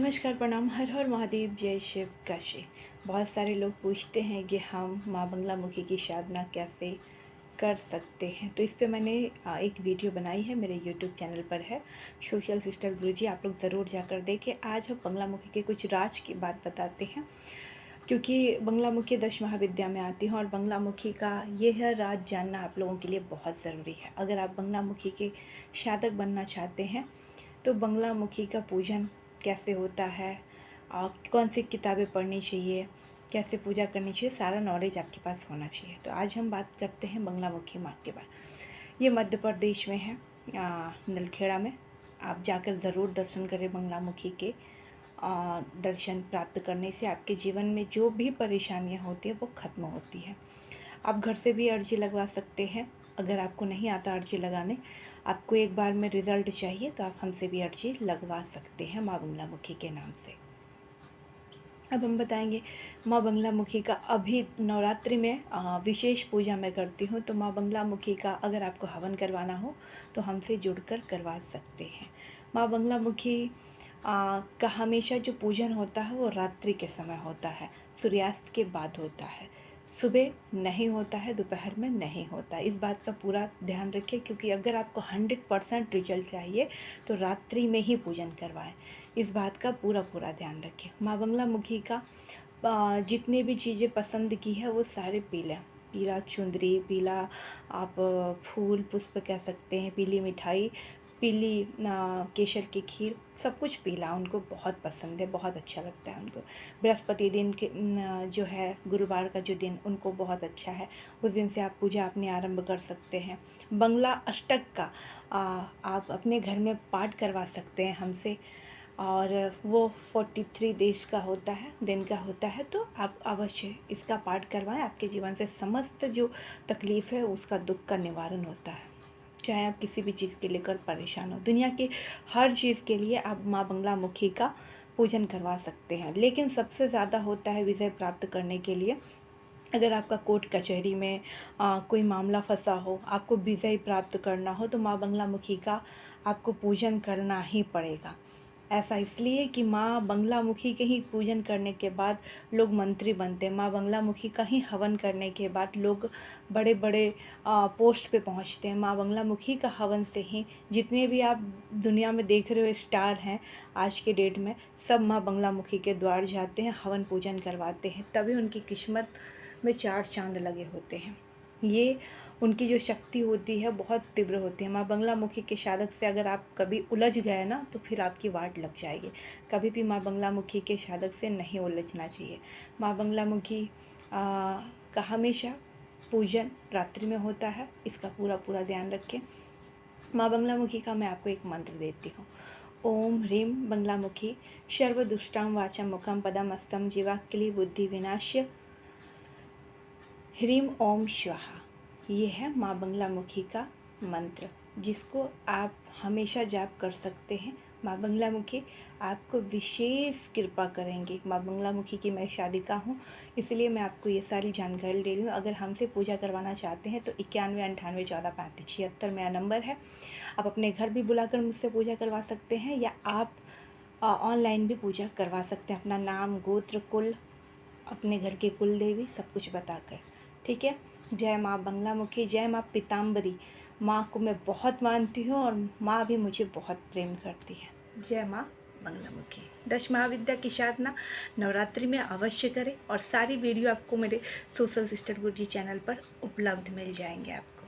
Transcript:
नमस्कार, प्रणाम, हर हर महादेव, जय शिव काशी। बहुत सारे लोग पूछते हैं कि हम माँ बंगला मुखी की साधना कैसे कर सकते हैं। तो इस पे मैंने एक वीडियो बनाई है, मेरे यूट्यूब चैनल पर है, सोशल सिस्टर गुरुजी, आप लोग ज़रूर जाकर देखें। आज हम बंगला मुखी के कुछ राज की बात बताते हैं, क्योंकि बंगला मुखी 10 महाविद्या में आती हैं और बंगला मुखी का यह राज जानना आप लोगों के लिए बहुत ज़रूरी है। अगर आप बंगला मुखी के साधक बनना चाहते हैं तो बंगला मुखी का पूजन कैसे होता है, कौन सी किताबें पढ़नी चाहिए, कैसे पूजा करनी चाहिए, सारा नॉलेज आपके पास होना चाहिए। तो आज हम बात करते हैं बंगला मुखी माँ के बारे। ये मध्य प्रदेश में है, नलखेड़ा में। आप जाकर ज़रूर दर्शन करें। बंगला मुखी के दर्शन प्राप्त करने से आपके जीवन में जो भी परेशानियाँ होती हैं वो ख़त्म होती है। आप घर से भी अर्जी लगवा सकते हैं। अगर आपको नहीं आता अर्जी लगाने, आपको एक बार में रिज़ल्ट चाहिए, तो आप हमसे भी अर्जी लगवा सकते हैं माँ बंगला मुखी के नाम से। अब हम बताएंगे माँ बंगला मुखी का। अभी नवरात्रि में विशेष पूजा मैं करती हूँ, तो माँ बंगला मुखी का अगर आपको हवन करवाना हो तो हमसे जुड़कर करवा सकते हैं। माँ बंगला मुखी का हमेशा जो पूजन होता है वो रात्रि के समय होता है, सूर्यास्त के बाद होता है। सुबह नहीं होता है, दोपहर में नहीं होता। इस बात का पूरा ध्यान रखें, क्योंकि अगर आपको 100% रिजल्ट चाहिए तो रात्रि में ही पूजन करवाएं। इस बात का पूरा ध्यान रखें। माँ बंगला मुखी का जितनी भी चीज़ें पसंद की है वो सारे पीला चुंदरी, पीला आप फूल पुष्प कह सकते हैं, पीली मिठाई, पीली केसर की खीर, सब कुछ पीला उनको बहुत पसंद है, बहुत अच्छा लगता है उनको। बृहस्पति दिन के जो है, गुरुवार का जो दिन उनको बहुत अच्छा है, उस दिन से आप पूजा अपनी आरंभ कर सकते हैं। बंगला अष्टक का आप अपने घर में पाठ करवा सकते हैं हमसे, और वो 43 देश का होता है, दिन का होता है। तो आप अवश्य इसका पाठ करवाएं। आपके जीवन से समस्त जो तकलीफ़ है उसका, दुख का निवारण होता है। चाहे आप किसी भी चीज़ के लेकर परेशान हो, दुनिया की हर चीज़ के लिए आप माँ बंगला मुखी का पूजन करवा सकते हैं। लेकिन सबसे ज़्यादा होता है विजय प्राप्त करने के लिए, अगर आपका कोर्ट कचहरी में कोई मामला फंसा हो, आपको विजय प्राप्त करना हो, तो माँ बंगला मुखी का आपको पूजन करना ही पड़ेगा। ऐसा इसलिए कि माँ बंगला मुखी के ही पूजन करने के बाद लोग मंत्री बनते हैं। माँ बंगला मुखी का ही हवन करने के बाद लोग बड़े बड़े पोस्ट पे पहुँचते हैं। माँ बंगला मुखी का हवन से ही जितने भी आप दुनिया में देख रहे हो स्टार हैं आज के डेट में, सब माँ बंगला मुखी के द्वार जाते हैं, हवन पूजन करवाते हैं, तभी उनकी किस्मत में 4 चाँद लगे होते हैं। ये उनकी जो शक्ति होती है बहुत तीव्र होती है। माँ बंगला मुखी के साधक से अगर आप कभी उलझ गए ना, तो फिर आपकी वाट लग जाएगी। कभी भी माँ बंगला मुखी के साधक से नहीं उलझना चाहिए। माँ बंगला मुखी का हमेशा पूजन रात्रि में होता है, इसका पूरा ध्यान रखें। माँ बंगला मुखी का मैं आपको एक मंत्र देती हूँ। ओम ह्रीं बंगला मुखी सर्वदुष्टां वाचा मुखम पदम अस्तम जीवा क्ली बुद्धि विनाश्य ह्रीं ओम स्वाहा। ये है माँ बंगला मुखी का मंत्र, जिसको आप हमेशा जाप कर सकते हैं। माँ बंगला मुखी आपको विशेष कृपा करेंगे। माँ बंगला मुखी की मैं शादिका हूँ, इसलिए मैं आपको ये सारी जानकारी दे रही हूँ। अगर हमसे पूजा करवाना चाहते हैं तो 91 98 14 35 76 मेरा नंबर है। आप अपने घर भी बुलाकर मुझसे पूजा करवा सकते हैं, या आप ऑनलाइन भी पूजा करवा सकते हैं, अपना नाम, गोत्र, कुल, अपने घर की कुल देवी सब कुछ बताकर। ठीक है। जय माँ बंगला मुखी, जय माँ पीताम्बरी। माँ को मैं बहुत मानती हूँ और माँ भी मुझे बहुत प्रेम करती है। जय माँ बंगला मुखी। 10 महाविद्या की साधना नवरात्रि में अवश्य करें, और सारी वीडियो आपको मेरे सोशल सिस्टर गुरुजी चैनल पर उपलब्ध मिल जाएंगे आपको।